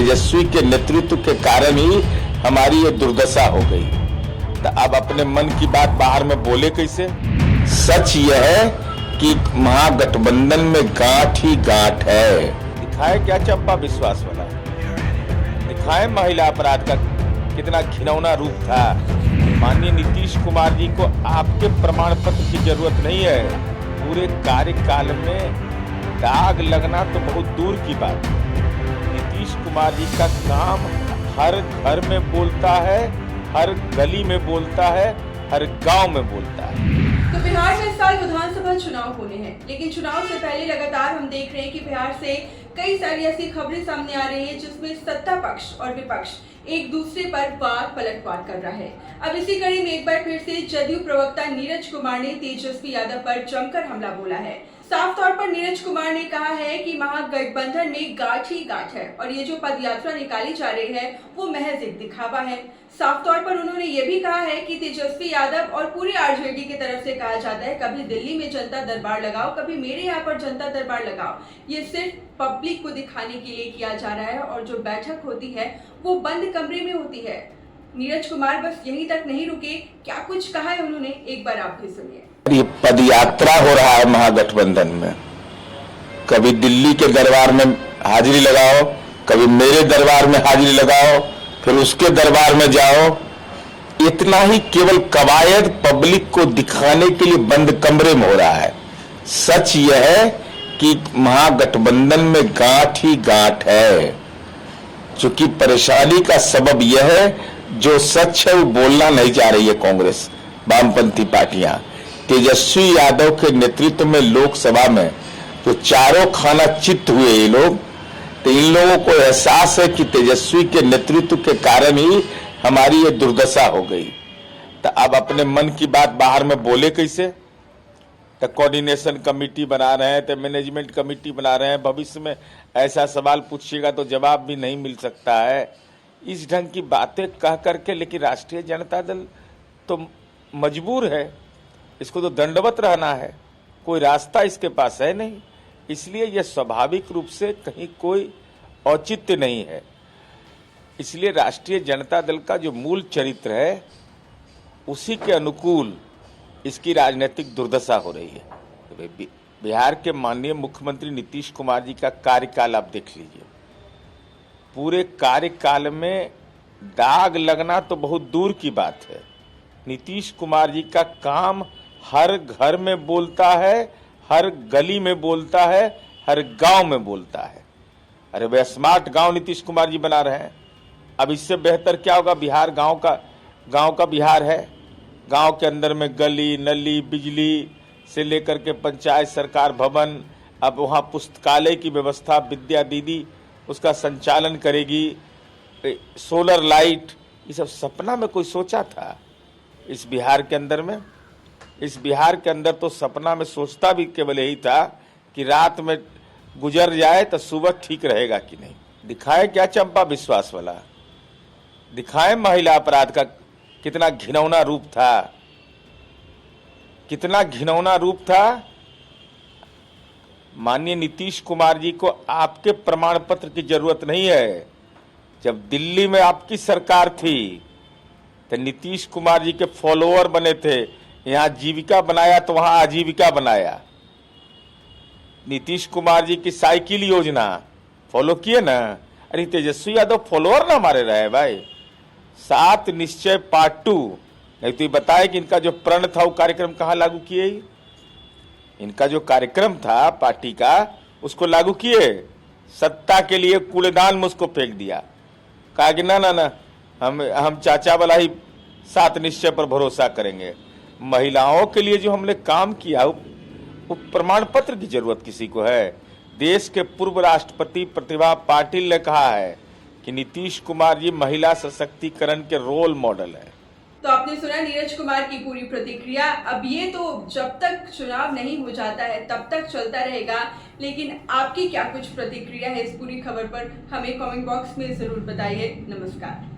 तेजस्वी के नेतृत्व के कारण ही हमारी ये दुर्दशा हो गई। तो अब अपने मन की बात बाहर में बोले कैसे? सच यह है कि महागठबंधन में गांठ ही गांठ है। दिखाए क्या चंपा विश्वास वाला, दिखाए महिला अपराध का कितना घिनौना रूप था। माननीय नीतीश कुमार जी को आपके प्रमाण पत्र की जरूरत नहीं है। पूरे कार्यकाल में दाग लगना तो बहुत दूर की बात है। नीतीश कुमार जी का काम हर घर में बोलता है, हर गली में बोलता है, हर गांव में बोलता है। तो बिहार में इस साल विधानसभा चुनाव होने हैं, लेकिन चुनाव से पहले लगातार हम देख रहे हैं कि बिहार से कई सारी ऐसी खबरें सामने आ रही हैं जिसमें सत्ता पक्ष और विपक्ष एक दूसरे पर वार पलटवार कर रहा है। अब इसी कड़ी में एक बार फिर से जदयू प्रवक्ता नीरज कुमार ने तेजस्वी यादव पर जमकर हमला बोला है। साफ तौर पर नीरज कुमार ने कहा है कि महागठबंधन में गांठ ही गांठ है और ये जो पदयात्रा निकाली जा रही है वो महज एक दिखावा है। साफ तौर पर उन्होंने ये भी कहा है कि तेजस्वी यादव और पूरी आरजेडी की तरफ से कहा जाता है कभी दिल्ली में जनता दरबार लगाओ, कभी मेरे यहाँ पर जनता दरबार लगाओ। ये सिर्फ पब्लिक को दिखाने के लिए किया जा रहा है और जो बैठक होती है वो बंद कमरे में होती है। नीरज कुमार बस यहीं तक नहीं रुके, क्या कुछ कहा है उन्होंने, एक बार आप भी सुनिए। ये पदयात्रा हो रहा है महागठबंधन में, कभी दिल्ली के दरबार में हाजिरी लगाओ, कभी मेरे दरबार में हाजिरी लगाओ, फिर उसके दरबार में जाओ। इतना ही केवल कवायद पब्लिक को दिखाने के लिए बंद कमरे में हो रहा है। सच यह है कि महागठबंधन में गांठ ही गांठ है। चूंकि परेशानी का सबब यह है, जो सच है वो बोलना नहीं चाह रही है कांग्रेस, वामपंथी पार्टियां। तेजस्वी यादव के नेतृत्व में लोकसभा में तो चारों खाना चित्त हुए ये लोग, तो इन लोगों को एहसास है कि तेजस्वी के नेतृत्व के कारण ही हमारी ये दुर्दशा हो गई। तो अब अपने मन की बात बाहर में बोले कैसे? तो कोऑर्डिनेशन कमेटी बना रहे हैं, तो मैनेजमेंट कमेटी बना रहे हैं। भविष्य में ऐसा सवाल पूछिएगा तो जवाब भी नहीं मिल सकता है। इस ढंग की बातें कह करके, लेकिन राष्ट्रीय जनता दल तो मजबूर है, इसको तो दंडवत रहना है, कोई रास्ता इसके पास है नहीं। इसलिए यह स्वाभाविक रूप से कहीं कोई औचित्य नहीं है। इसलिए राष्ट्रीय जनता दल का जो मूल चरित्र है उसी के अनुकूल इसकी राजनीतिक दुर्दशा हो रही है। बिहार के माननीय मुख्यमंत्री नीतीश कुमार जी का कार्यकाल आप देख लीजिए। पूरे कार्यकाल में दाग लगना तो बहुत दूर की बात है। नीतीश कुमार जी का काम हर घर में बोलता है, हर गली में बोलता है, हर गांव में बोलता है। अरे वे स्मार्ट गांव नीतीश कुमार जी बना रहे हैं। अब इससे बेहतर क्या होगा? बिहार गांव का बिहार है। गांव के अंदर में गली नली, बिजली से लेकर के पंचायत सरकार भवन, अब वहां पुस्तकालय की व्यवस्था, विद्या दीदी उसका संचालन करेगी, सोलर लाइट, ये सब सपना में कोई सोचा था इस बिहार के अंदर में? इस बिहार के अंदर तो सपना में सोचता भी केवल यही था कि रात में गुजर जाए तो सुबह ठीक रहेगा कि नहीं। दिखाए क्या चंपा विश्वास वाला, दिखाए महिला अपराध का कितना घिनौना रूप था, कितना घिनौना रूप था। माननीय नीतीश कुमार जी को आपके प्रमाण पत्र की जरूरत नहीं है। जब दिल्ली में आपकी सरकार थी तो नीतीश कुमार जी के फॉलोअर बने थे, यहाँ जीविका बनाया तो वहां आजीविका बनाया। नीतीश कुमार जी की साइकिल योजना फॉलो किए ना। अरे तेजस्वी यादव फॉलोअर ना हमारे रहे भाई। 7 निश्चय पार्ट 2, नहीं तो ये बताए कि इनका जो प्रण था वो कार्यक्रम कहाँ लागू किए? इनका जो कार्यक्रम था पार्टी का उसको लागू किए, सत्ता के लिए कूड़ेदान में उसको फेंक दिया। कहा कि ना ना ना, हम चाचा वाला ही 7 निश्चय पर भरोसा करेंगे। महिलाओं के लिए जो हमने काम किया वो प्रमाण पत्र की जरूरत किसी को है? देश के पूर्व राष्ट्रपति प्रतिभा पाटिल ने कहा है कि नीतीश कुमार जी महिला सशक्तिकरण के रोल मॉडल है। तो आपने सुना नीरज कुमार की पूरी प्रतिक्रिया। अब ये तो जब तक चुनाव नहीं हो जाता है तब तक चलता रहेगा, लेकिन आपकी क्या कुछ प्रतिक्रिया है इस पूरी खबर पर, हमें कमेंट बॉक्स में जरूर बताइए। नमस्कार।